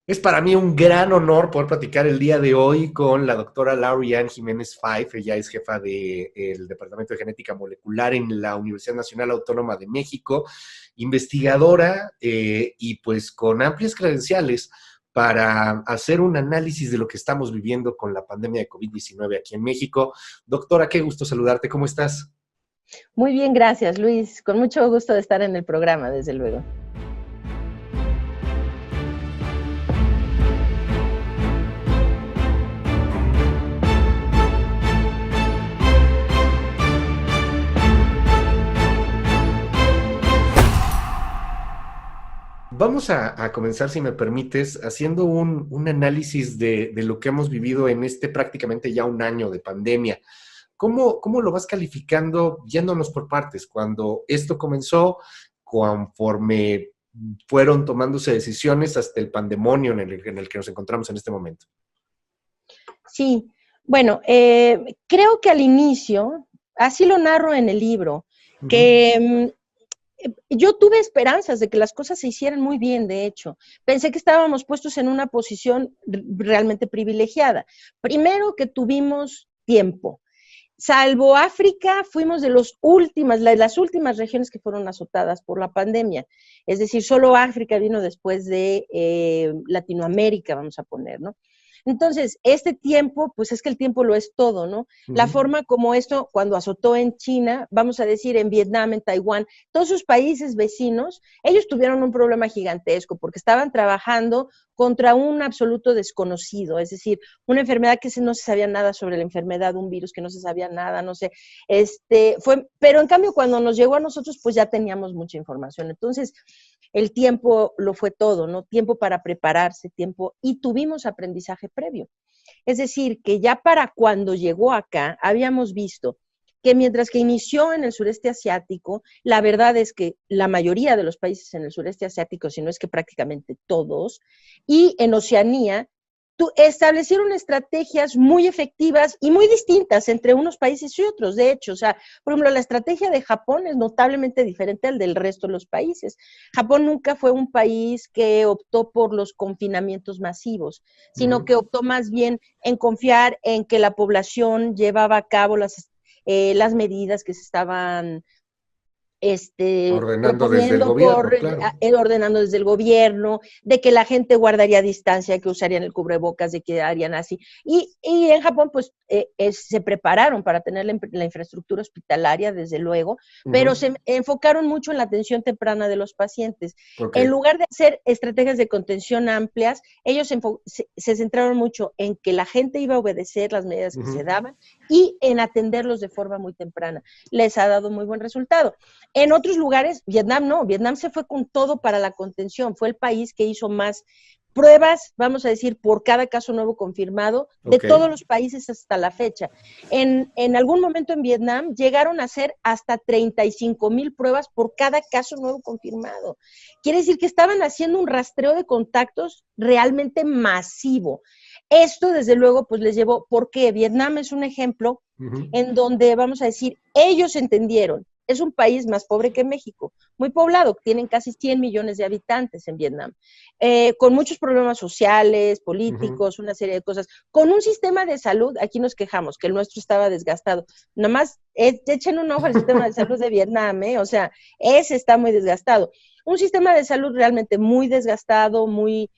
Es para mí un gran honor poder platicar el día de hoy con la doctora Lauriane Jiménez Fife. Ella es jefa del Departamento de Genética Molecular en la Universidad Nacional Autónoma de México, investigadora y pues con amplias credenciales para hacer un análisis de lo que estamos viviendo con la pandemia de COVID-19 aquí en México. Doctora, qué gusto saludarte. ¿Cómo estás? Muy bien, gracias, Luis. Con mucho gusto de estar en el programa, desde luego. Vamos a comenzar, si me permites, haciendo un análisis de lo que hemos vivido en este prácticamente ya un año de pandemia. ¿Cómo lo vas calificando yéndonos por partes? Cuando esto comenzó, conforme fueron tomándose decisiones hasta el pandemonio en el que nos encontramos en este momento. Sí, bueno, creo que al inicio, así lo narro en el libro, que yo tuve esperanzas de que las cosas se hicieran muy bien, de hecho. Pensé que estábamos puestos en una posición realmente privilegiada. Primero que tuvimos tiempo. Salvo África, fuimos de las últimas regiones que fueron azotadas por la pandemia. Es decir, solo África vino después de Latinoamérica, vamos a poner, ¿no? Entonces, este tiempo, pues es que el tiempo lo es todo, ¿no? La forma como esto, cuando azotó en China, vamos a decir en Vietnam, en Taiwán, todos sus países vecinos, ellos tuvieron un problema gigantesco porque estaban trabajando contra un absoluto desconocido, es decir, una enfermedad que no se sabía nada sobre la enfermedad, un virus que no se sabía nada, no sé, pero en cambio cuando nos llegó a nosotros, pues ya teníamos mucha información. Entonces, el tiempo lo fue todo, ¿no? Tiempo para prepararse, tiempo, y tuvimos aprendizaje previo. Es decir, que ya para cuando llegó acá, habíamos visto que mientras que inició en el sureste asiático, la verdad es que la mayoría de los países en el sureste asiático, si no es que prácticamente todos, y en Oceanía, establecieron estrategias muy efectivas y muy distintas entre unos países y otros. De hecho, o sea, por ejemplo, la estrategia de Japón es notablemente diferente al del resto de los países. Japón nunca fue un país que optó por los confinamientos masivos, sino que optó más bien en confiar en que la población llevaba a cabo las medidas que se estaban Ordenando desde el proponiendo gobierno, claro. ordenando desde el gobierno, de que la gente guardaría distancia, que usarían el cubrebocas, de que harían así. Y en Japón, pues, se prepararon para tener la infraestructura hospitalaria, desde luego, pero se enfocaron mucho en la atención temprana de los pacientes. En Ok. lugar de hacer estrategias de contención amplias, ellos se centraron mucho en que la gente iba a obedecer las medidas que se daban y en atenderlos de forma muy temprana. Les ha dado muy buen resultado. En otros lugares, Vietnam no, Vietnam se fue con todo para la contención, fue el país que hizo más pruebas, vamos a decir, por cada caso nuevo confirmado, de todos los países hasta la fecha. En algún momento en Vietnam llegaron a hacer hasta 35,000 pruebas por cada caso nuevo confirmado. Quiere decir que estaban haciendo un rastreo de contactos realmente masivo. Esto, desde luego, pues les llevó, porque Vietnam es un ejemplo en donde, vamos a decir, ellos entendieron. Es un país más pobre que México, muy poblado, tienen casi 100 millones de habitantes en Vietnam, con muchos problemas sociales, políticos, una serie de cosas, con un sistema de salud, aquí nos quejamos, que el nuestro estaba desgastado. Nomás echen un ojo al sistema de salud de Vietnam, o sea, ese está muy desgastado. Un sistema de salud realmente muy desgastado, muy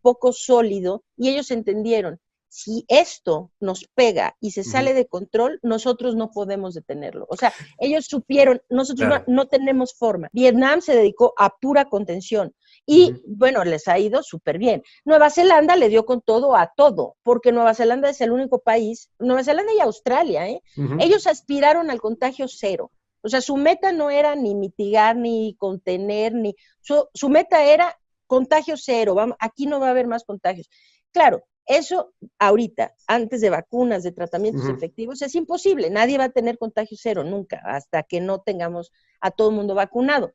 poco sólido, y ellos entendieron, si esto nos pega y se sale de control, nosotros no podemos detenerlo. O sea, ellos supieron, nosotros no tenemos forma. Vietnam se dedicó a pura contención y, bueno, les ha ido súper bien. Nueva Zelanda le dio con todo a todo, porque Nueva Zelanda es el único país, Nueva Zelanda y Australia, ellos aspiraron al contagio cero. O sea, su meta no era ni mitigar, ni contener, su meta era contagio cero, aquí no va a haber más contagios. Claro, eso ahorita, antes de vacunas, de tratamientos efectivos, es imposible. Nadie va a tener contagio cero nunca, hasta que no tengamos a todo el mundo vacunado.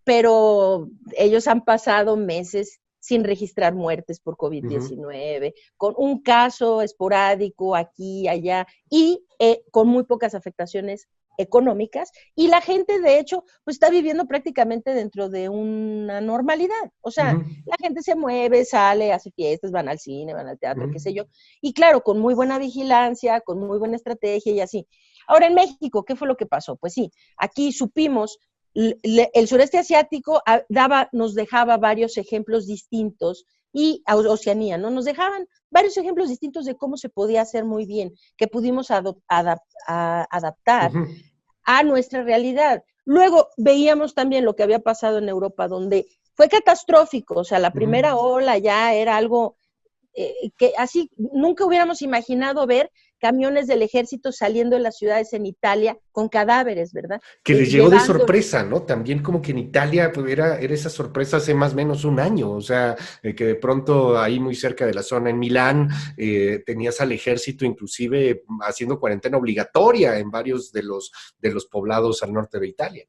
Pero ellos han pasado meses sin registrar muertes por COVID-19, con un caso esporádico aquí, allá, y con muy pocas afectaciones económicas, y la gente, de hecho, pues está viviendo prácticamente dentro de una normalidad. O sea, la gente se mueve, sale, hace fiestas, van al cine, van al teatro, qué sé yo, y claro, con muy buena vigilancia, con muy buena estrategia y así. Ahora, en México, ¿qué fue lo que pasó? Pues sí, aquí supimos, el sureste asiático nos dejaba varios ejemplos distintos, y Oceanía, ¿no? Nos dejaban varios ejemplos distintos de cómo se podía hacer muy bien, que pudimos adaptar a nuestra realidad. Luego veíamos también lo que había pasado en Europa, donde fue catastrófico, o sea, la primera ola ya era algo que así nunca hubiéramos imaginado ver camiones del ejército saliendo de las ciudades en Italia con cadáveres, ¿verdad? Que les llegó de sorpresa, ¿no? También como que en Italia pues, era esa sorpresa hace más o menos un año, o sea, que de pronto ahí muy cerca de la zona en Milán tenías al ejército inclusive haciendo cuarentena obligatoria en varios de los poblados al norte de Italia.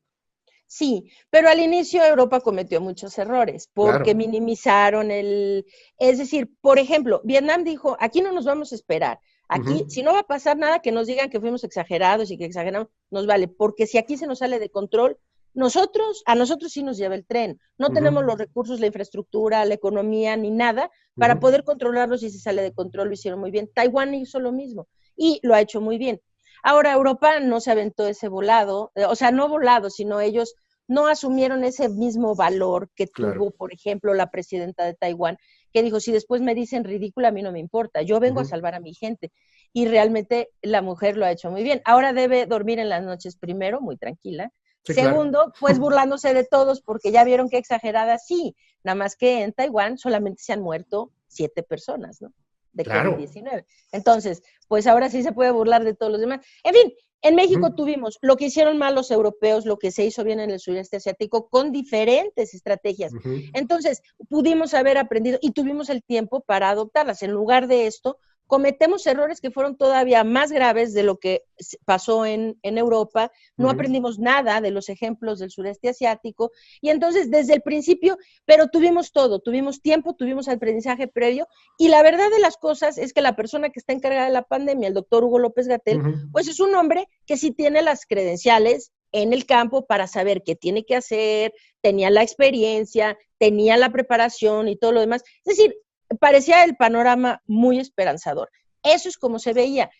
Sí, pero al inicio Europa cometió muchos errores porque minimizaron es decir, por ejemplo, Vietnam dijo, aquí no nos vamos a esperar, aquí si no va a pasar nada que nos digan que fuimos exagerados y que exageramos, nos vale, porque si aquí se nos sale de control, a nosotros sí nos lleva el tren, no tenemos los recursos, la infraestructura, la economía, ni nada para poder controlarlo si se sale de control, lo hicieron muy bien. Taiwán hizo lo mismo y lo ha hecho muy bien. Ahora, Europa no se aventó ese volado, o sea, no volado, sino ellos no asumieron ese mismo valor que tuvo, por ejemplo, la presidenta de Taiwán, que dijo, si después me dicen ridícula, a mí no me importa, yo vengo a salvar a mi gente. Y realmente la mujer lo ha hecho muy bien. Ahora debe dormir en las noches primero, muy tranquila. Sí, segundo, pues burlándose de todos, porque ya vieron qué exagerada, sí, nada más que en Taiwán solamente se han muerto 7 personas, ¿no? De COVID-19. Entonces, pues ahora sí se puede burlar de todos los demás. En fin, en México tuvimos lo que hicieron mal los europeos, lo que se hizo bien en el sureste asiático, con diferentes estrategias. Entonces, pudimos haber aprendido y tuvimos el tiempo para adoptarlas. En lugar de esto, cometemos errores que fueron todavía más graves de lo que pasó en Europa, no aprendimos nada de los ejemplos del sureste asiático, y entonces desde el principio, pero tuvimos todo, tuvimos tiempo, tuvimos aprendizaje previo, y la verdad de las cosas es que la persona que está encargada de la pandemia, el doctor Hugo López-Gatell, pues es un hombre que sí tiene las credenciales en el campo para saber qué tiene que hacer, tenía la experiencia, tenía la preparación y todo lo demás, es decir, parecía el panorama muy esperanzador. Eso es como se veía.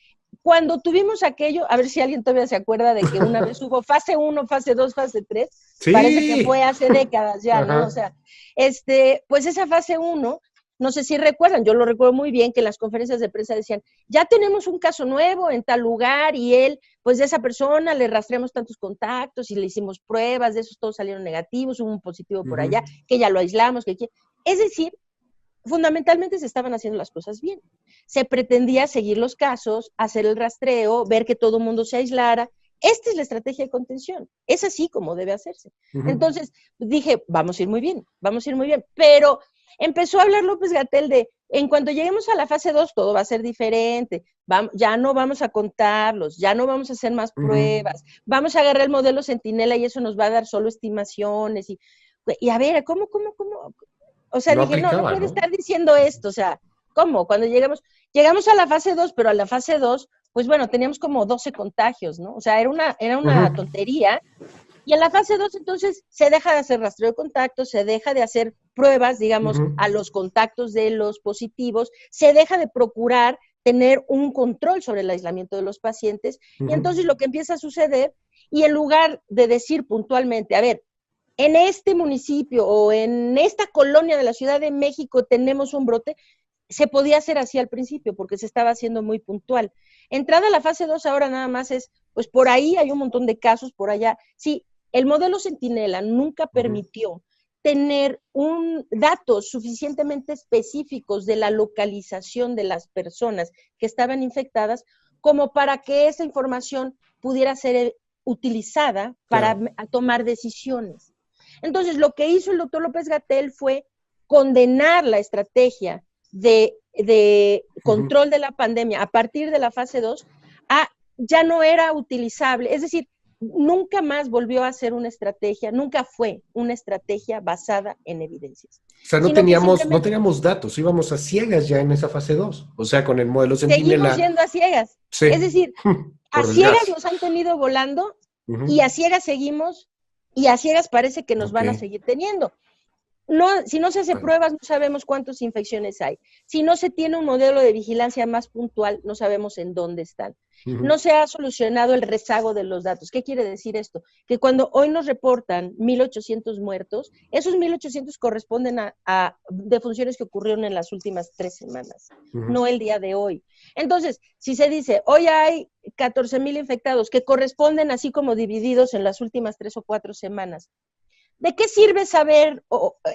Cuando tuvimos aquello, a ver si alguien todavía se acuerda de que una vez hubo fase 1, fase 2, fase 3, sí. Parece que fue hace décadas ya, ¿no? O sea, pues esa fase 1, no sé si recuerdan, yo lo recuerdo muy bien, que en las conferencias de prensa decían, ya tenemos un caso nuevo en tal lugar y él, pues de esa persona le rastreamos tantos contactos y le hicimos pruebas, de esos todos salieron negativos, hubo un positivo por allá, que ya lo aislamos, es decir, fundamentalmente se estaban haciendo las cosas bien. Se pretendía seguir los casos, hacer el rastreo, ver que todo el mundo se aislara. Esta es la estrategia de contención. Es así como debe hacerse. Entonces dije, vamos a ir muy bien, pero empezó a hablar López-Gatell de, en cuanto lleguemos a la fase 2, todo va a ser diferente, ya no vamos a contarlos, ya no vamos a hacer más pruebas, vamos a agarrar el modelo Centinela y eso nos va a dar solo estimaciones. Y a ver, ¿cómo? O sea, no dije, no puede estar diciendo esto, o sea, ¿cómo? Cuando llegamos a la fase 2, pero a la fase 2, pues bueno, teníamos como 12 contagios, ¿no? O sea, era una tontería. Y en la fase 2, entonces, se deja de hacer rastreo de contactos, se deja de hacer pruebas, digamos, a los contactos de los positivos, se deja de procurar tener un control sobre el aislamiento de los pacientes, y entonces lo que empieza a suceder, y en lugar de decir puntualmente, a ver, en este municipio o en esta colonia de la Ciudad de México tenemos un brote, se podía hacer así al principio porque se estaba haciendo muy puntual. Entrada a la fase 2 ahora nada más es, pues por ahí hay un montón de casos, por allá. Sí, el modelo Centinela nunca permitió tener datos suficientemente específicos de la localización de las personas que estaban infectadas como para que esa información pudiera ser utilizada para tomar decisiones. Entonces, lo que hizo el doctor López-Gatell fue condenar la estrategia de control de la pandemia a partir de la fase 2 ya no era utilizable, es decir, nunca más volvió a ser una estrategia, nunca fue una estrategia basada en evidencias. O sea, no teníamos datos, íbamos a ciegas ya en esa fase 2, o sea, con el modelo Centinela. Seguimos yendo a ciegas, es decir, a ciegas nos han tenido volando Y a ciegas seguimos, y a ciegas parece que nos van a seguir teniendo. No, si no se hace pruebas, no sabemos cuántas infecciones hay. Si no se tiene un modelo de vigilancia más puntual, no sabemos en dónde están. No se ha solucionado el rezago de los datos. ¿Qué quiere decir esto? Que cuando hoy nos reportan 1,800 muertos, esos 1,800 corresponden a defunciones que ocurrieron en las últimas 3 semanas, no el día de hoy. Entonces, si se dice, hoy hay 14,000 infectados que corresponden así como divididos en las últimas 3 o 4 semanas, ¿de qué sirve saber,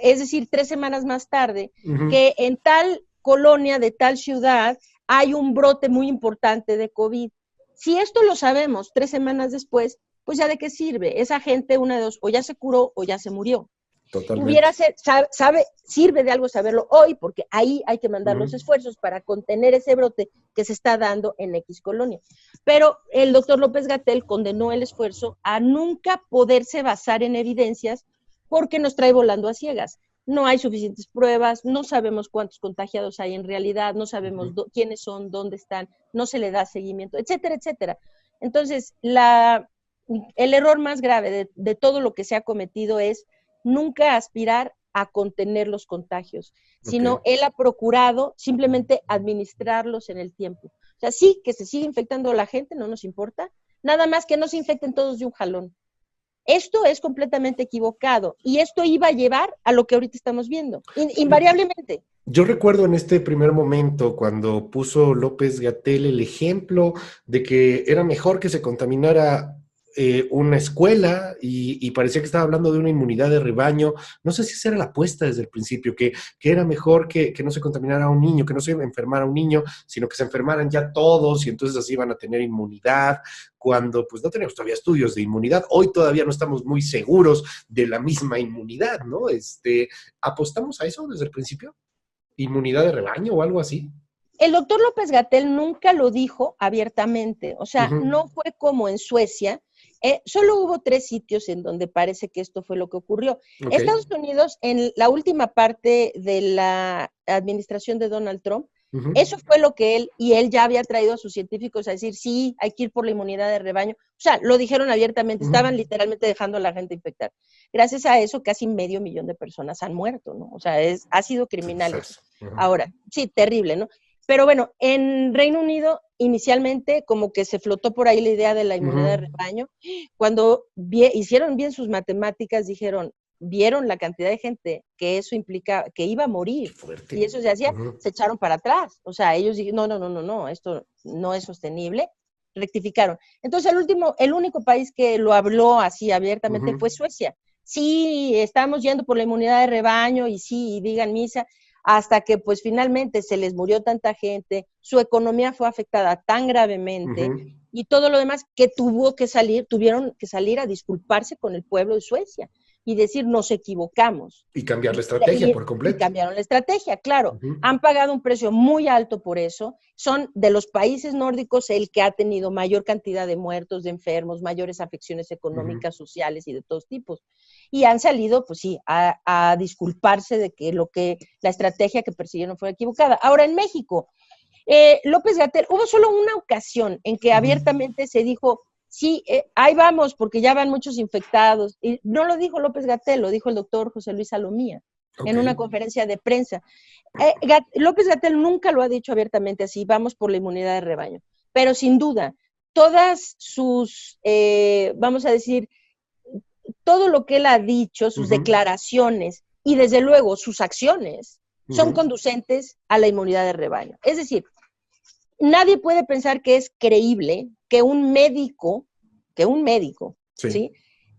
es decir, 3 semanas más tarde, que en tal colonia de tal ciudad hay un brote muy importante de COVID? Si esto lo sabemos 3 semanas después, pues ya de qué sirve. Esa gente, una de dos, o ya se curó o ya se murió. Totalmente. Sirve de algo saberlo hoy, porque ahí hay que mandar los esfuerzos para contener ese brote que se está dando en X colonia. Pero el doctor López-Gatell condenó el esfuerzo a nunca poderse basar en evidencias porque nos trae volando a ciegas. No hay suficientes pruebas, no sabemos cuántos contagiados hay en realidad, no sabemos quiénes son, dónde están, no se le da seguimiento, etcétera, etcétera. Entonces, el error más grave de todo lo que se ha cometido es nunca aspirar a contener los contagios, sino él ha procurado simplemente administrarlos en el tiempo. O sea, sí, que se sigue infectando la gente, no nos importa, nada más que no se infecten todos de un jalón. Esto es completamente equivocado y esto iba a llevar a lo que ahorita estamos viendo, invariablemente. Yo recuerdo en este primer momento cuando puso López-Gatell el ejemplo de que era mejor que se contaminara una escuela y parecía que estaba hablando de una inmunidad de rebaño. No sé si esa era la apuesta desde el principio, que era mejor que no se contaminara a un niño, que no se enfermara a un niño, sino que se enfermaran ya todos y entonces así iban a tener inmunidad, cuando pues no tenemos todavía estudios de inmunidad. Hoy todavía no estamos muy seguros de la misma inmunidad, ¿no? ¿Apostamos a eso desde el principio? ¿Inmunidad de rebaño o algo así? El doctor López-Gatell nunca lo dijo abiertamente, o sea, no fue como en Suecia. Solo hubo 3 sitios en donde parece que esto fue lo que ocurrió. Estados Unidos, en la última parte de la administración de Donald Trump, eso fue lo que él ya había traído a sus científicos a decir, sí, hay que ir por la inmunidad de rebaño. O sea, lo dijeron abiertamente, estaban literalmente dejando a la gente infectar. Gracias a eso, casi 500,000 de personas han muerto, ¿no? O sea, ha sido criminal eso. Ahora, sí, terrible, ¿no? Pero bueno, en Reino Unido inicialmente como que se flotó por ahí la idea de la inmunidad de rebaño. Cuando hicieron bien sus matemáticas, vieron la cantidad de gente que eso implica, que iba a morir. Y eso se hacía, se echaron para atrás. O sea, ellos dijeron, no, esto no es sostenible. Rectificaron. Entonces el único país que lo habló así abiertamente fue Suecia. Sí, estamos yendo por la inmunidad de rebaño y sí, y digan misa, hasta que pues finalmente se les murió tanta gente, su economía fue afectada tan gravemente y todo lo demás que tuvieron que salir a disculparse con el pueblo de Suecia y decir nos equivocamos. Y cambiar la estrategia por completo. Y cambiaron la estrategia, claro. Han pagado un precio muy alto por eso. Son de los países nórdicos el que ha tenido mayor cantidad de muertos, de enfermos, mayores afecciones económicas, sociales y de todos tipos. Y han salido, pues sí, a disculparse de que la estrategia que persiguieron fue equivocada. Ahora, en México, López-Gatell, hubo solo una ocasión en que abiertamente se dijo, sí, ahí vamos, porque ya van muchos infectados. Y no lo dijo López-Gatell, lo dijo el doctor José Luis Salomía en una conferencia de prensa. López-Gatell nunca lo ha dicho abiertamente así, vamos por la inmunidad de rebaño. Pero sin duda, todas sus, vamos a decir, todo lo que él ha dicho, sus declaraciones y desde luego sus acciones son conducentes a la inmunidad de rebaño. Es decir, nadie puede pensar que es creíble que un médico, ¿sí?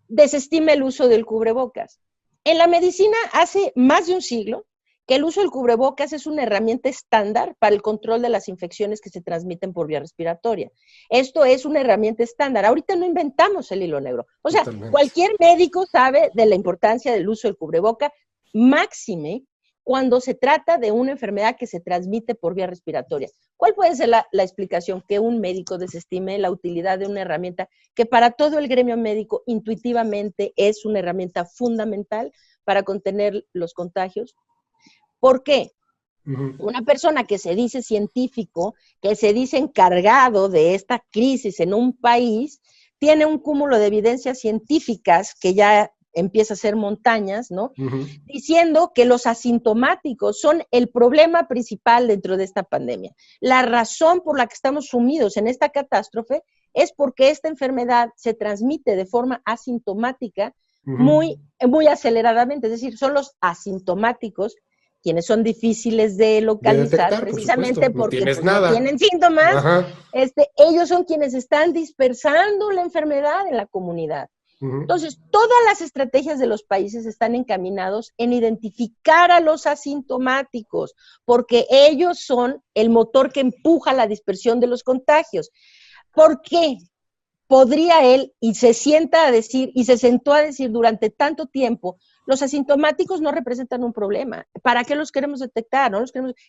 Desestime el uso del cubrebocas. En la medicina hace más de un siglo que el uso del cubrebocas es una herramienta estándar para el control de las infecciones que se transmiten por vía respiratoria. Esto es una herramienta estándar. Ahorita no inventamos el hilo negro. O sea, cualquier médico sabe de la importancia del uso del cubreboca, máxime cuando se trata de una enfermedad que se transmite por vía respiratoria. ¿Cuál puede ser la explicación? Que un médico desestime la utilidad de una herramienta que para todo el gremio médico intuitivamente es una herramienta fundamental para contener los contagios. ¿Por qué? Una persona que se dice científico, que se dice encargado de esta crisis en un país, tiene un cúmulo de evidencias científicas que ya empieza a ser montañas, ¿no? Diciendo que los asintomáticos son el problema principal dentro de esta pandemia. La razón por la que estamos sumidos en esta catástrofe es porque esta enfermedad se transmite de forma asintomática muy aceleradamente, es decir, son los asintomáticos quienes son difíciles de localizar, de detectar, precisamente por porque pues, no tienen síntomas. Ellos son quienes están dispersando la enfermedad en la comunidad. Entonces, todas las estrategias de los países están encaminados en identificar a los asintomáticos, porque ellos son el motor que empuja la dispersión de los contagios. ¿Por qué? Podría él, y se sienta a decir, y se sentó a decir durante tanto tiempo, los asintomáticos no representan un problema. ¿Para qué los queremos detectar? ¿No?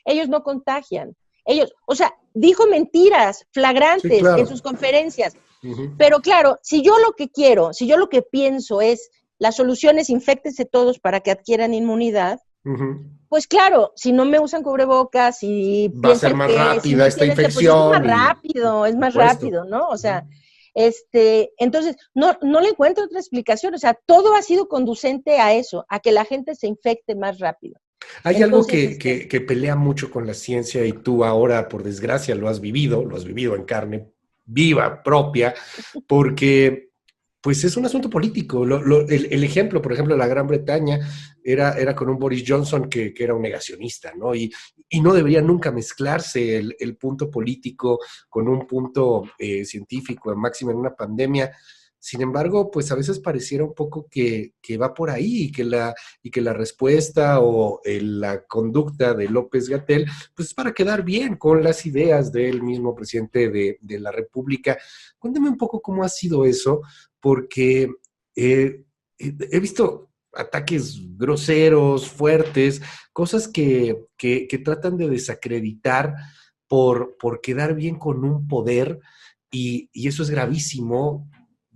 Ellos no contagian. Dijo mentiras flagrantes en sus conferencias. Pero claro, si yo lo que pienso es, la solución es inféctense todos para que adquieran inmunidad, pues claro, si no me usan cubrebocas y va a ser más rápida esta infección. Pues es más rápido, ¿no? O sea, entonces, no le encuentro otra explicación. O sea, todo ha sido conducente a eso, a que la gente se infecte más rápido. Hay algo que pelea mucho con la ciencia y tú ahora, por desgracia, lo has vivido en carne viva, propia, porque pues es un asunto político. El ejemplo, por ejemplo, de la Gran Bretaña era con un Boris Johnson que era un negacionista, ¿no? Y no debería nunca mezclarse el punto político con un punto científico, máximo en una pandemia. Sin embargo, pues a veces pareciera un poco que va por ahí y que la respuesta o la conducta de López-Gatell, pues es para quedar bien con las ideas del mismo presidente de la República. Cuéntame un poco cómo ha sido eso, porque he visto ataques groseros, fuertes, cosas que tratan de desacreditar por quedar bien con un poder, y eso es gravísimo.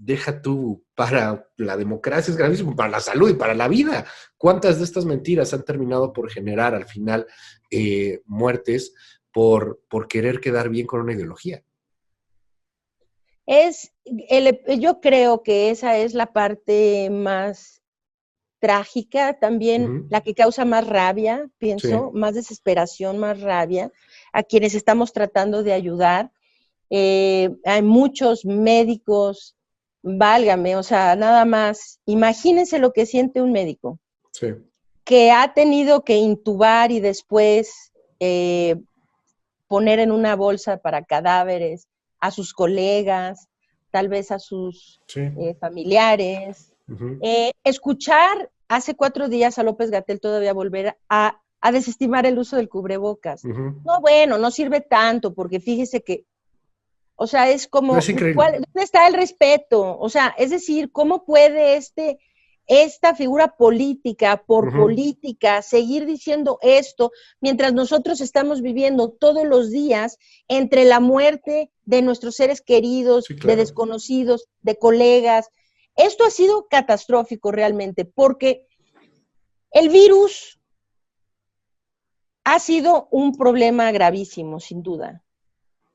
Deja tú para la democracia, es gravísimo para la salud y para la vida. ¿Cuántas de estas mentiras han terminado por generar al final muertes por querer quedar bien con una ideología? Yo creo que esa es la parte más trágica, también la que causa más rabia, pienso, más desesperación, más rabia, a quienes estamos tratando de ayudar. Hay muchos médicos, válgame, o sea, nada más, imagínense lo que siente un médico, que ha tenido que intubar y después poner en una bolsa para cadáveres a sus colegas, tal vez a sus familiares. Escuchar hace 4 días a López-Gatell todavía volver a desestimar el uso del cubrebocas. No, bueno, no sirve tanto, porque fíjese que, o sea, es como, ¿dónde está el respeto? O sea, es decir, ¿cómo puede esta figura política, política, seguir diciendo esto mientras nosotros estamos viviendo todos los días entre la muerte de nuestros seres queridos, de desconocidos, de colegas? Esto ha sido catastrófico realmente, porque el virus ha sido un problema gravísimo, sin duda.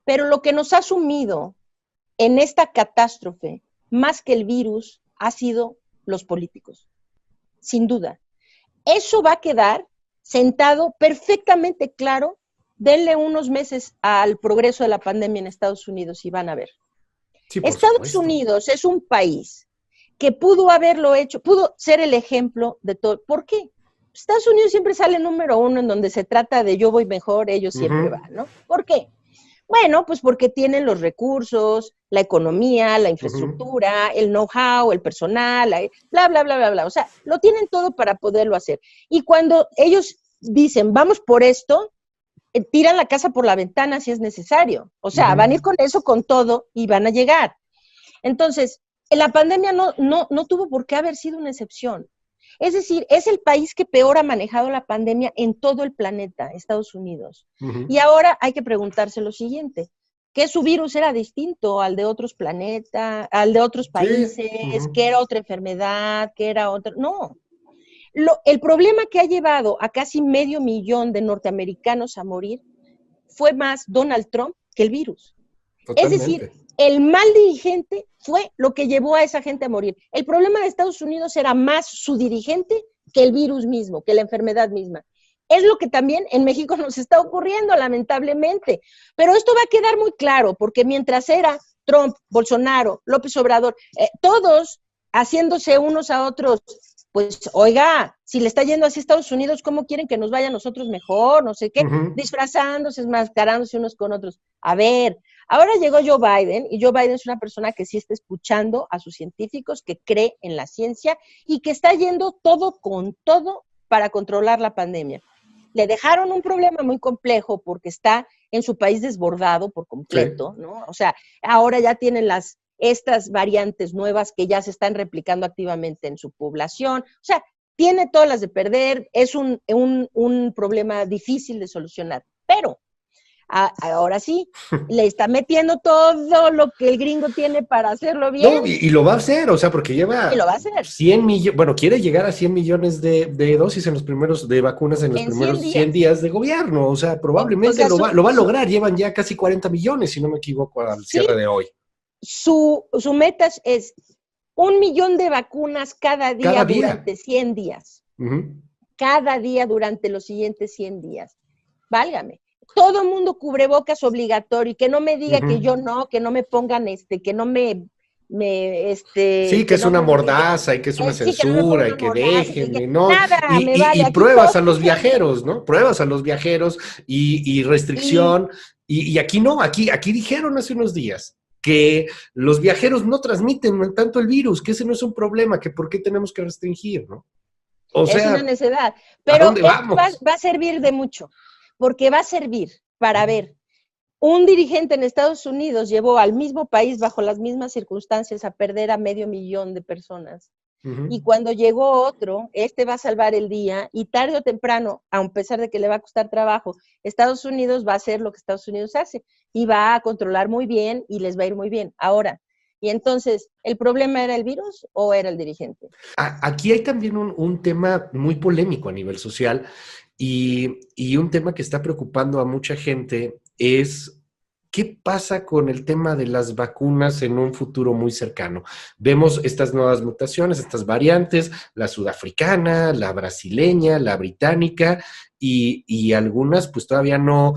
Pero lo que nos ha sumido en esta catástrofe, más que el virus, ha sido los políticos, sin duda. Eso va a quedar sentado perfectamente claro. Denle unos meses al progreso de la pandemia en Estados Unidos y van a ver. Estados Unidos es un país que pudo haberlo hecho, pudo ser el ejemplo de todo. ¿Por qué? Estados Unidos siempre sale número 1 en donde se trata de yo voy mejor, ellos siempre van, ¿no? ¿Por qué? Bueno, pues porque tienen los recursos, la economía, la infraestructura, el know-how, el personal, bla, bla, bla, bla, bla. O sea, lo tienen todo para poderlo hacer. Y cuando ellos dicen, vamos por esto, tiran la casa por la ventana si es necesario. O sea, van a ir con eso, con todo, y van a llegar. Entonces, la pandemia no tuvo por qué haber sido una excepción. Es decir, es el país que peor ha manejado la pandemia en todo el planeta, Estados Unidos. Y ahora hay que preguntarse lo siguiente, ¿que su virus era distinto al de otros planetas, al de otros países, que era otra enfermedad, que era otra? No. El problema que ha llevado a casi 500,000 de norteamericanos a morir fue más Donald Trump que el virus. Totalmente. Es decir, el mal dirigente fue lo que llevó a esa gente a morir. El problema de Estados Unidos era más su dirigente que el virus mismo, que la enfermedad misma. Es lo que también en México nos está ocurriendo, lamentablemente. Pero esto va a quedar muy claro, porque mientras era Trump, Bolsonaro, López Obrador, todos haciéndose unos a otros, pues, oiga, si le está yendo así a Estados Unidos, ¿cómo quieren que nos vaya a nosotros mejor? No sé qué, disfrazándose, enmascarándose unos con otros. A ver, ahora llegó Joe Biden, y Joe Biden es una persona que sí está escuchando a sus científicos, que cree en la ciencia, y que está yendo todo con todo para controlar la pandemia. Le dejaron un problema muy complejo porque está en su país desbordado por completo, ¿no? O sea, ahora ya tienen estas variantes nuevas que ya se están replicando activamente en su población. O sea, tiene todas las de perder, es un problema difícil de solucionar. Pero ahora sí, le está metiendo todo lo que el gringo tiene para hacerlo bien. No, y lo va a hacer, o sea, porque lleva y lo va a hacer. 100 millones, bueno, quiere llegar a 100 millones de dosis en los primeros, de vacunas en los primeros 100 días de gobierno, o sea, probablemente lo va a lograr, llevan ya casi 40 millones, si no me equivoco, al cierre de hoy. Su meta es 1 millón de vacunas cada día durante 100 días. Cada día durante los siguientes 100 días. Válgame. Todo el mundo cubrebocas obligatorio, y que no me diga que yo no, que no me pongan que no me sí, que es una mordaza y que es una censura y que déjenme, ¿no? Nada, y pruebas a los viajeros, ¿no? Pruebas a los viajeros y restricción. Y aquí no, aquí dijeron hace unos días que los viajeros no transmiten tanto el virus, que ese no es un problema, que por qué tenemos que restringir, ¿no? O sea, es una necedad. Pero ¿a dónde vamos? Va a servir de mucho, porque va a servir para ver. Un dirigente en Estados Unidos llevó al mismo país bajo las mismas circunstancias a perder a 500,000 de personas. Y cuando llegó otro, va a salvar el día, y tarde o temprano, a pesar de que le va a costar trabajo, Estados Unidos va a hacer lo que Estados Unidos hace, y va a controlar muy bien, y les va a ir muy bien. Ahora, y entonces, ¿el problema era el virus o era el dirigente? Aquí hay también un tema muy polémico a nivel social, y un tema que está preocupando a mucha gente es ¿qué pasa con el tema de las vacunas en un futuro muy cercano? Vemos estas nuevas mutaciones, estas variantes, la sudafricana, la brasileña, la británica, y algunas pues todavía no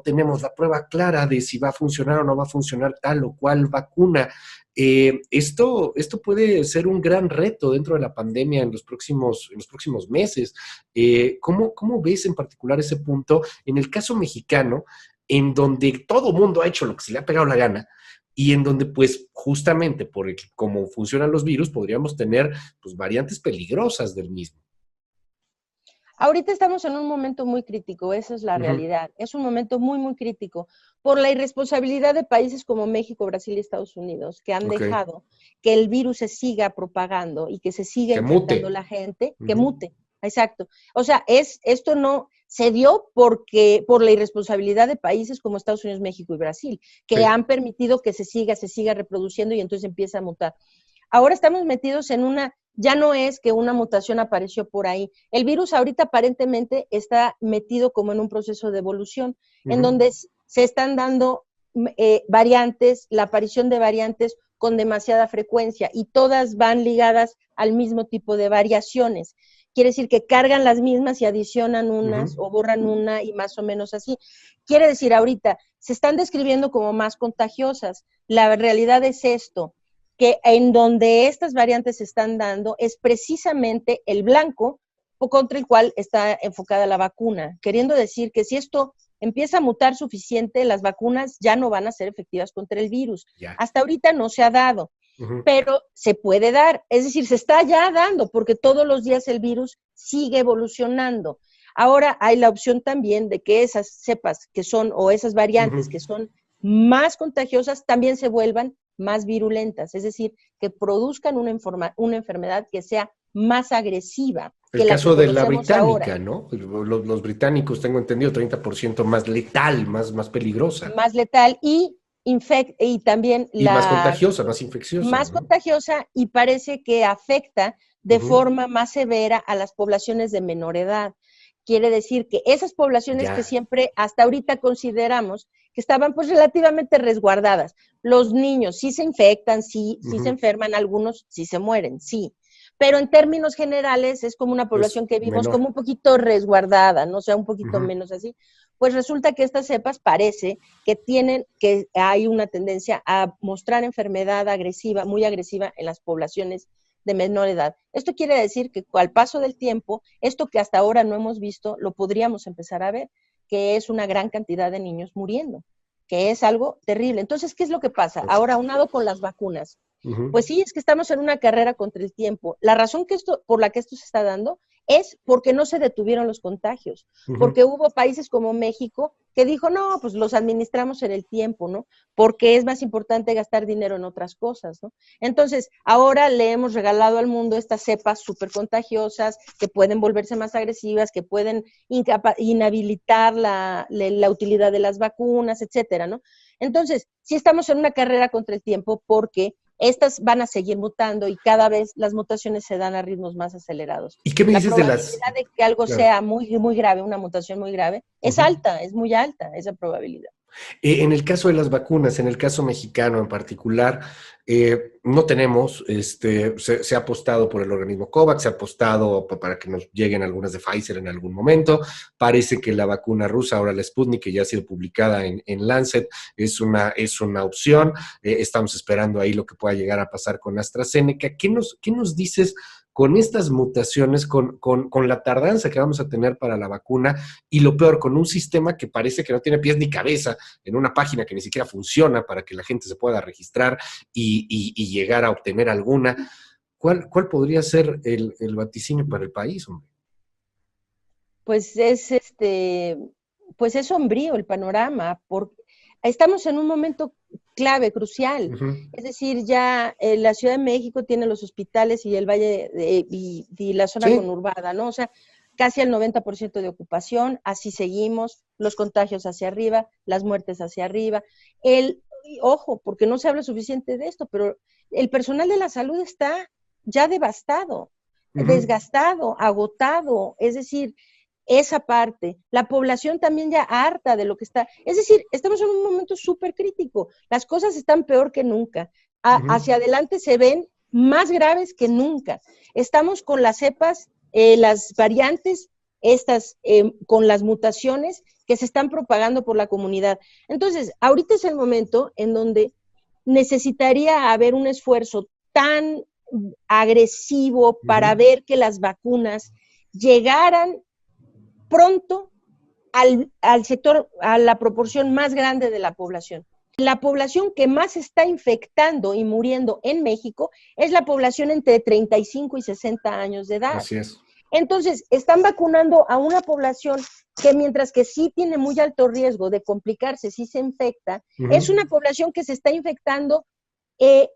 tenemos la prueba clara de si va a funcionar o no va a funcionar tal o cual vacuna. Esto puede ser un gran reto dentro de la pandemia en los próximos meses. ¿Cómo ves en particular ese punto? En el caso mexicano, en donde todo mundo ha hecho lo que se le ha pegado la gana, y en donde, pues, justamente por cómo funcionan los virus, podríamos tener, pues, variantes peligrosas del mismo. Ahorita estamos en un momento muy crítico, esa es la realidad. Es un momento muy, muy crítico por la irresponsabilidad de países como México, Brasil y Estados Unidos, que han dejado que el virus se siga propagando y que se siga infectando la gente, que mute. Exacto. O sea, esto no se dio por la irresponsabilidad de países como Estados Unidos, México y Brasil, que han permitido que se siga reproduciendo, y entonces empieza a mutar. Ahora estamos metidos en ya no es que una mutación apareció por ahí. El virus ahorita aparentemente está metido como en un proceso de evolución, en donde se están dando variantes, la aparición de variantes con demasiada frecuencia, y todas van ligadas al mismo tipo de variaciones. Quiere decir que cargan las mismas y adicionan unas o borran una, y más o menos así. Quiere decir, ahorita se están describiendo como más contagiosas. La realidad es esto, que en donde estas variantes se están dando es precisamente el blanco contra el cual está enfocada la vacuna, queriendo decir que si esto empieza a mutar suficiente, las vacunas ya no van a ser efectivas contra el virus. Hasta ahorita no se ha dado, pero se puede dar, es decir, se está ya dando, porque todos los días el virus sigue evolucionando. Ahora hay la opción también de que esas cepas que son, o esas variantes que son más contagiosas, también se vuelvan más virulentas, es decir, que produzcan una enfermedad que sea más agresiva. El caso de la británica, ¿no? Los británicos, tengo entendido, 30% más letal, más peligrosa. Más letal y también más contagiosa, más infecciosa. Más contagiosa, y parece que afecta de forma más severa a las poblaciones de menor edad. quiere decir que esas poblaciones Ya. que siempre hasta ahorita consideramos que estaban pues relativamente resguardadas, los niños sí se infectan, sí se enferman, algunos sí se mueren, sí, pero en términos generales es como una Es población que vimos menor. como un poquito resguardada, no sea un poquito menos así, pues resulta que estas cepas parece que hay una tendencia a mostrar enfermedad agresiva, muy agresiva en las poblaciones de menor edad. Esto quiere decir que al paso del tiempo, esto que hasta ahora no hemos visto, lo podríamos empezar a ver, que es una gran cantidad de niños muriendo, que es algo terrible. Entonces, ¿qué es lo que pasa? Ahora, aunado con las vacunas, pues sí, es que estamos en una carrera contra el tiempo. La razón por la que esto se está dando es porque no se detuvieron los contagios, porque hubo países como México que dijo, no, pues los administramos en el tiempo, ¿no? Porque es más importante gastar dinero en otras cosas, ¿no? Entonces, ahora le hemos regalado al mundo estas cepas súper contagiosas que pueden volverse más agresivas, que pueden inhabilitar la utilidad de las vacunas, etcétera, ¿no? Entonces, sí estamos en una carrera contra el tiempo porque estas van a seguir mutando y cada vez las mutaciones se dan a ritmos más acelerados. ¿Y qué me La dices de las? probabilidad de que algo Claro. sea muy, muy grave, una mutación muy grave, es alta, es muy alta esa probabilidad. En el caso de las vacunas, en el caso mexicano en particular, no tenemos, se ha apostado por el organismo COVAX, se ha apostado para que nos lleguen algunas de Pfizer en algún momento. Parece que la vacuna rusa, ahora la Sputnik, que ya ha sido publicada en Lancet, es una opción. Estamos esperando ahí lo que pueda llegar a pasar con AstraZeneca. ¿Qué nos dices con estas mutaciones, con la tardanza que vamos a tener para la vacuna y lo peor, con un sistema que parece que no tiene pies ni cabeza, en una página que ni siquiera funciona para que la gente se pueda registrar y llegar a obtener alguna? ¿Cuál podría ser el vaticinio para el país, hombre? Pues pues es sombrío el panorama, porque estamos en un momento clave, crucial. Es decir, ya la Ciudad de México tiene los hospitales y el Valle y la zona Sí. conurbada, ¿no? O sea, casi el 90% de ocupación, así seguimos, los contagios hacia arriba, las muertes hacia arriba. Ojo, porque no se habla suficiente de esto, pero el personal de la salud está ya devastado, desgastado, agotado, es decir, esa parte, la población también ya harta de lo que está, es decir, estamos en un momento súper crítico, las cosas están peor que nunca, hacia adelante se ven más graves que nunca, estamos con las cepas, las variantes, estas con las mutaciones que se están propagando por la comunidad. Entonces, ahorita es el momento en donde necesitaría haber un esfuerzo tan agresivo para ver que las vacunas llegaran pronto al sector, a la proporción más grande de la población. La población que más está infectando y muriendo en México es la población entre 35 y 60 años de edad. Así es. Entonces, están vacunando a una población que mientras que sí tiene muy alto riesgo de complicarse si se infecta, es una población que se está infectando, que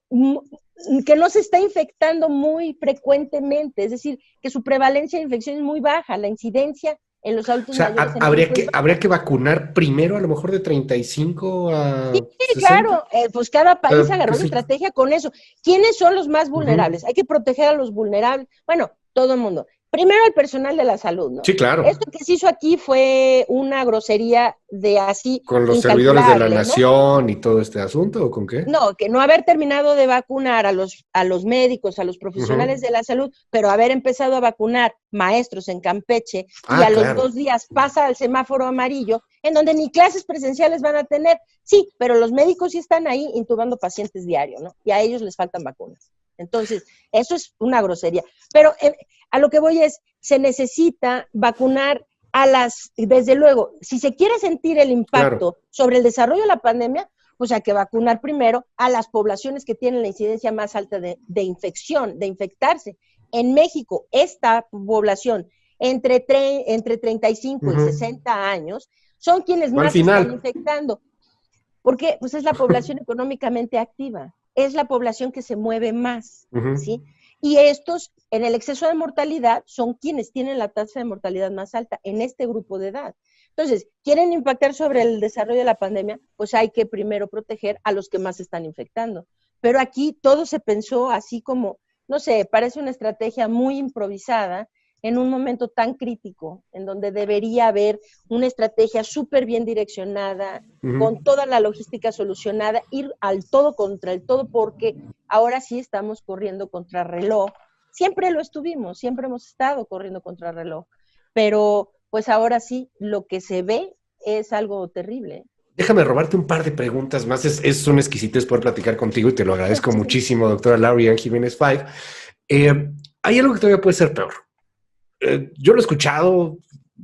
no se está infectando muy frecuentemente, es decir, que su prevalencia de infección es muy baja, la incidencia en los O adultos sea, mayores en habría México es que, baja. habría que vacunar primero a lo mejor de 35 Sí, a 60. claro, pues cada país ¿Qué agarró es la el? estrategia con eso. ¿Quiénes son los más vulnerables? Hay que proteger a los vulnerables. Bueno, todo el mundo. Primero el personal de la salud, ¿no? Sí, claro. Esto que se hizo aquí fue una grosería de así ¿Con los servidores de la incalculable, ¿no? nación y todo este asunto o con qué? No, que no haber terminado de vacunar a los médicos, a los profesionales de la salud, pero haber empezado a vacunar maestros en Campeche y a los Claro. 2 días pasa al semáforo amarillo, en donde ni clases presenciales van a tener. Sí, pero los médicos sí están ahí intubando pacientes diario, ¿no? Y a ellos les faltan vacunas. Entonces, eso es una grosería. Pero a lo que voy es, se necesita vacunar desde luego, si se quiere sentir el impacto Claro. sobre el desarrollo de la pandemia, pues hay que vacunar primero a las poblaciones que tienen la incidencia más alta de infección, de infectarse. En México, esta población entre 35 y 60 años son quienes Al más se están final. infectando, porque pues es la población económicamente activa, es la población que se mueve más, ¿sí? Y estos, en el exceso de mortalidad, son quienes tienen la tasa de mortalidad más alta en este grupo de edad. Entonces, ¿quieren impactar sobre el desarrollo de la pandemia? Pues hay que primero proteger a los que más se están infectando. Pero aquí todo se pensó así como, no sé, parece una estrategia muy improvisada, en un momento tan crítico, en donde debería haber una estrategia súper bien direccionada, con toda la logística solucionada, ir al todo contra el todo, porque ahora sí estamos corriendo contra reloj. Siempre lo estuvimos, siempre hemos estado corriendo contra reloj, pero pues ahora sí, lo que se ve es algo terrible. Déjame robarte un par de preguntas más. Es un exquisitez poder platicar contigo y te lo agradezco muchísimo, doctora Lauriann Jiménez Five. Hay algo que todavía puede ser peor. Yo lo he escuchado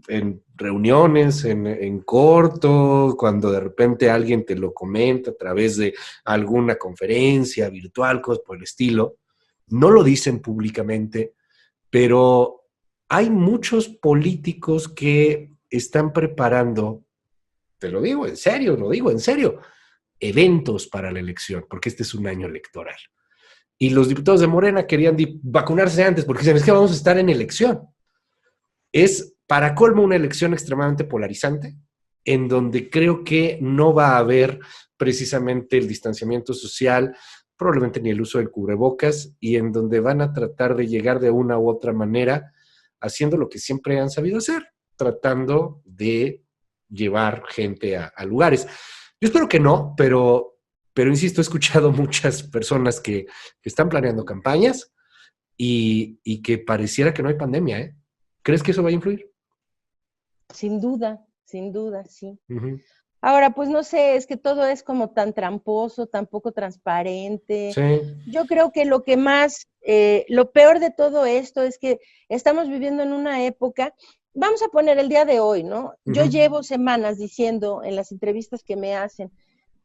en reuniones, en corto, cuando de repente alguien te lo comenta a través de alguna conferencia virtual, cosas por el estilo. No lo dicen públicamente, pero hay muchos políticos que están preparando, te lo digo en serio, lo digo en serio, eventos para la elección, porque este es un año electoral. Y los diputados de Morena querían vacunarse antes, porque dicen, es que vamos a estar en elección. Es, para colmo, una elección extremadamente polarizante, en donde creo que no va a haber precisamente el distanciamiento social, probablemente ni el uso del cubrebocas, y en donde van a tratar de llegar de una u otra manera haciendo lo que siempre han sabido hacer, tratando de llevar gente a lugares. Yo espero que no, pero insisto, he escuchado muchas personas que están planeando campañas y que pareciera que no hay pandemia, ¿eh? ¿Crees que eso va a influir? Sin duda, sí. Ahora, pues no sé, es que todo es como tan tramposo, tan poco transparente. Sí. Yo creo que lo que más, lo peor de todo esto es que estamos viviendo en una época, vamos a poner el día de hoy, ¿no? Yo llevo semanas diciendo en las entrevistas que me hacen,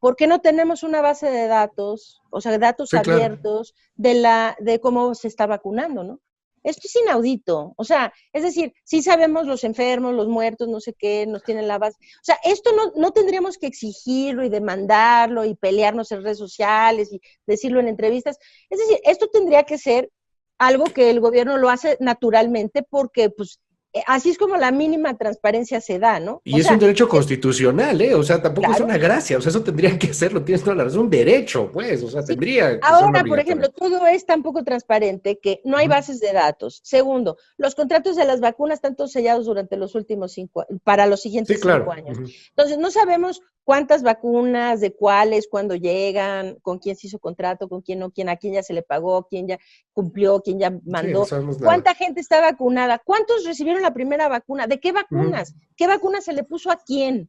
¿por qué no tenemos una base de datos, o sea, datos Sí, claro. abiertos de cómo se está vacunando, ¿no? Esto es inaudito, o sea, es decir, sí sabemos los enfermos, los muertos, no sé qué, nos tienen la base. O sea, esto no tendríamos que exigirlo y demandarlo y pelearnos en redes sociales y decirlo en entrevistas. Es decir, esto tendría que ser algo que el gobierno lo hace naturalmente porque, pues, así es como la mínima transparencia se da, ¿no? Y es un derecho constitucional, ¿eh? O sea, tampoco es claro. una gracia, o sea, eso tendría que hacerlo, tienes toda la razón, un derecho, pues, o sea, Sí. tendría que ser una Ahora, por obligatoriedad. ejemplo, todo es tan poco transparente que no hay bases de datos. Segundo, los contratos de las vacunas están todos sellados durante los últimos 5, para los siguientes Sí, claro. 5 años. Entonces, no sabemos cuántas vacunas, de cuáles, cuándo llegan, con quién se hizo contrato, con quién no, a quién ya se le pagó, quién ya cumplió, quién ya mandó. Sí, no sabemos nada. ¿Cuánta gente está vacunada? ¿Cuántos recibieron la primera vacuna? ¿De qué vacunas? ¿Qué vacuna se le puso a quién?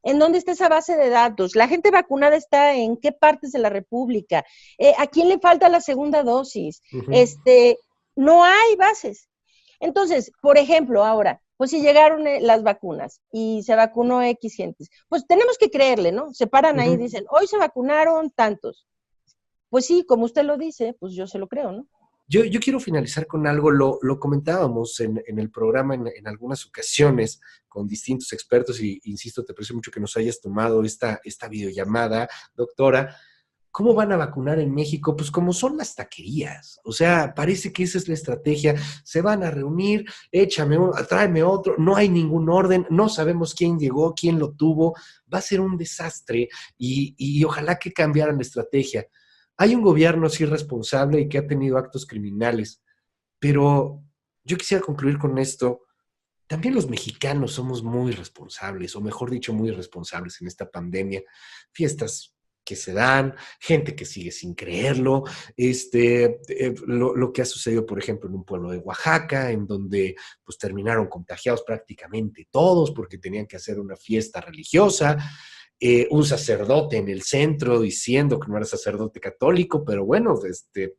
¿En dónde está esa base de datos? ¿La gente vacunada está en qué partes de la República? ¿A quién le falta la segunda dosis? No hay bases. Entonces, por ejemplo, ahora, pues si llegaron las vacunas y se vacunó X gentes, pues tenemos que creerle, ¿no? Se paran ahí y dicen, hoy se vacunaron tantos. Pues sí, como usted lo dice, pues yo se lo creo, ¿no? Yo quiero finalizar con algo, lo comentábamos en el programa en algunas ocasiones con distintos expertos y insisto, te aprecio mucho que nos hayas tomado esta videollamada, doctora. ¿Cómo van a vacunar en México? Pues como son las taquerías. O sea, parece que esa es la estrategia. Se van a reunir, tráeme otro, no hay ningún orden, no sabemos quién llegó, quién lo tuvo. Va a ser un desastre y ojalá que cambiaran la estrategia. Hay un gobierno sí responsable y que ha tenido actos criminales, pero yo quisiera concluir con esto. También los mexicanos somos muy responsables, o mejor dicho, muy irresponsables en esta pandemia. Fiestas que se dan, gente que sigue sin creerlo, lo que ha sucedido, por ejemplo, en un pueblo de Oaxaca, en donde pues terminaron contagiados prácticamente todos porque tenían que hacer una fiesta religiosa, un sacerdote en el centro diciendo que no era sacerdote católico, pero bueno,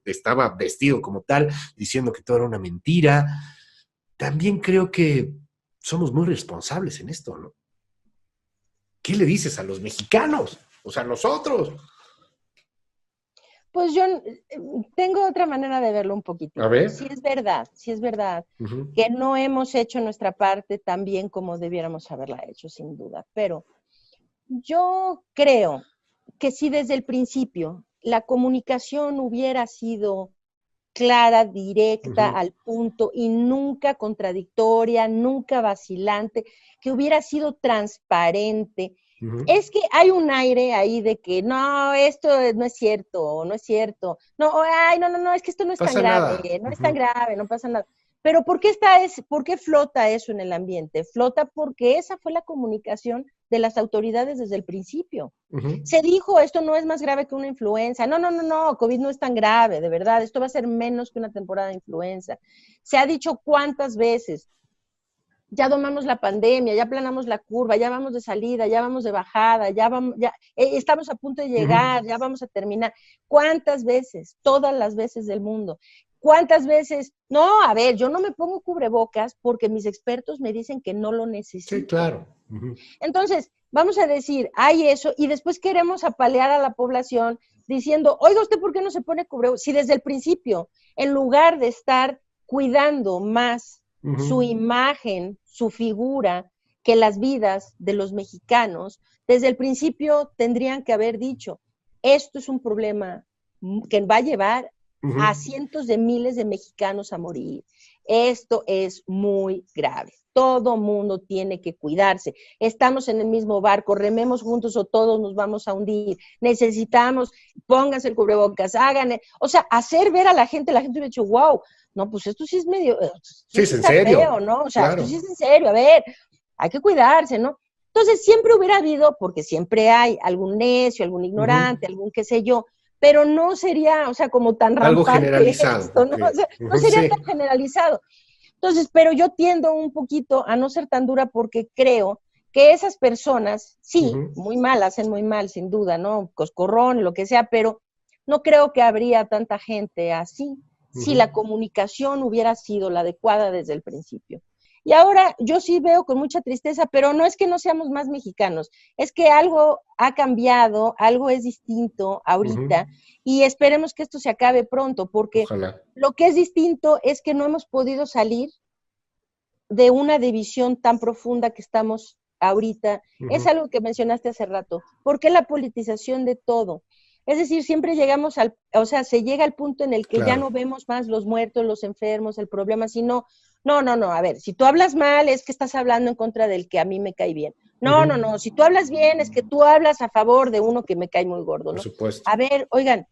estaba vestido como tal, diciendo que todo era una mentira. También creo que somos muy responsables en esto, ¿no? ¿Qué le dices a los mexicanos? O sea, a nosotros. Pues yo tengo otra manera de verlo un poquitito. A ver. Sí es verdad que no hemos hecho nuestra parte tan bien como debiéramos haberla hecho, sin duda. Pero yo creo que si desde el principio la comunicación hubiera sido clara, directa, al punto y nunca contradictoria, nunca vacilante, que hubiera sido transparente. Es que hay un aire ahí de que no, esto no es cierto, no es cierto. No, ay, no, es que esto no es tan grave, no es tan grave, no pasa nada. Pero ¿por qué flota eso en el ambiente? Flota porque esa fue la comunicación de las autoridades desde el principio. Se dijo, esto no es más grave que una influenza. No, COVID no es tan grave, de verdad. Esto va a ser menos que una temporada de influenza. Se ha dicho cuántas veces, ya domamos la pandemia, ya aplanamos la curva, ya vamos de salida, ya vamos de bajada, estamos a punto de llegar, ya vamos a terminar. ¿Cuántas veces? Todas las veces del mundo. ¿Cuántas veces? No, a ver, yo no me pongo cubrebocas porque mis expertos me dicen que no lo necesito. Sí, claro. Entonces, vamos a decir, hay eso, y después queremos apalear a la población diciendo, oiga, ¿usted por qué no se pone cubrebocas? Si desde el principio, en lugar de estar cuidando más su imagen, su figura, que las vidas de los mexicanos, desde el principio tendrían que haber dicho, esto es un problema que va a llevar a cientos de miles de mexicanos a morir. Esto es muy grave. Todo mundo tiene que cuidarse. Estamos en el mismo barco, rememos juntos o todos nos vamos a hundir. Necesitamos, pónganse el cubrebocas, o sea, hacer ver a la gente hubiera dicho, wow, no, pues esto sí es medio, sí es en serio, feo, ¿no? O sea, claro. esto sí es en serio, a ver, hay que cuidarse, ¿no? Entonces siempre hubiera habido, porque siempre hay algún necio, algún ignorante, algún qué sé yo, pero no sería, o sea, como tan rampante algo generalizado. esto, ¿no? O sea, no sería tan generalizado. Entonces, pero yo tiendo un poquito a no ser tan dura porque creo que esas personas, sí, muy mal, hacen muy mal, sin duda, ¿no? Coscorrón, lo que sea, pero no creo que habría tanta gente así si la comunicación hubiera sido la adecuada desde el principio. Y ahora yo sí veo con mucha tristeza, pero no es que no seamos más mexicanos, es que algo ha cambiado, algo es distinto ahorita, y esperemos que esto se acabe pronto, porque ojalá. Lo que es distinto es que no hemos podido salir de una división tan profunda que estamos ahorita. Es algo que mencionaste hace rato. ¿Por qué la politización de todo? Es decir, siempre llegamos se llega al punto en el que ya no vemos más los muertos, los enfermos, el problema, sino, no, a ver, si tú hablas mal es que estás hablando en contra del que a mí me cae bien. No, si tú hablas bien es que tú hablas a favor de uno que me cae muy gordo, ¿no? Por supuesto. A ver, oigan,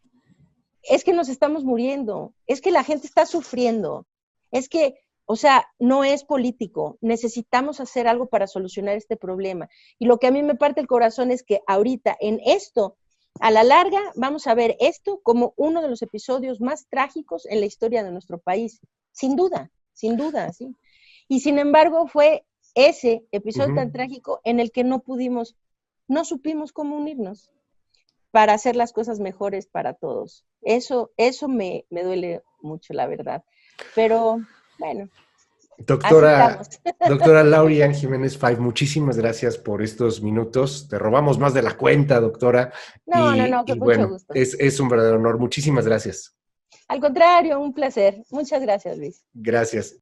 es que nos estamos muriendo, es que la gente está sufriendo, es que, o sea, no es político, necesitamos hacer algo para solucionar este problema. Y lo que a mí me parte el corazón es que ahorita en esto, a la larga, vamos a ver esto como uno de los episodios más trágicos en la historia de nuestro país, sin duda, sí. Y sin embargo fue ese episodio tan trágico en el que no supimos cómo unirnos para hacer las cosas mejores para todos. Eso me duele mucho, la verdad. Pero, bueno. Doctora Lauri Ann Jiménez Five, muchísimas gracias por estos minutos. Te robamos más de la cuenta, doctora. No, y mucho bueno, gusto. Es un verdadero honor. Muchísimas gracias. Al contrario, un placer. Muchas gracias, Luis. Gracias.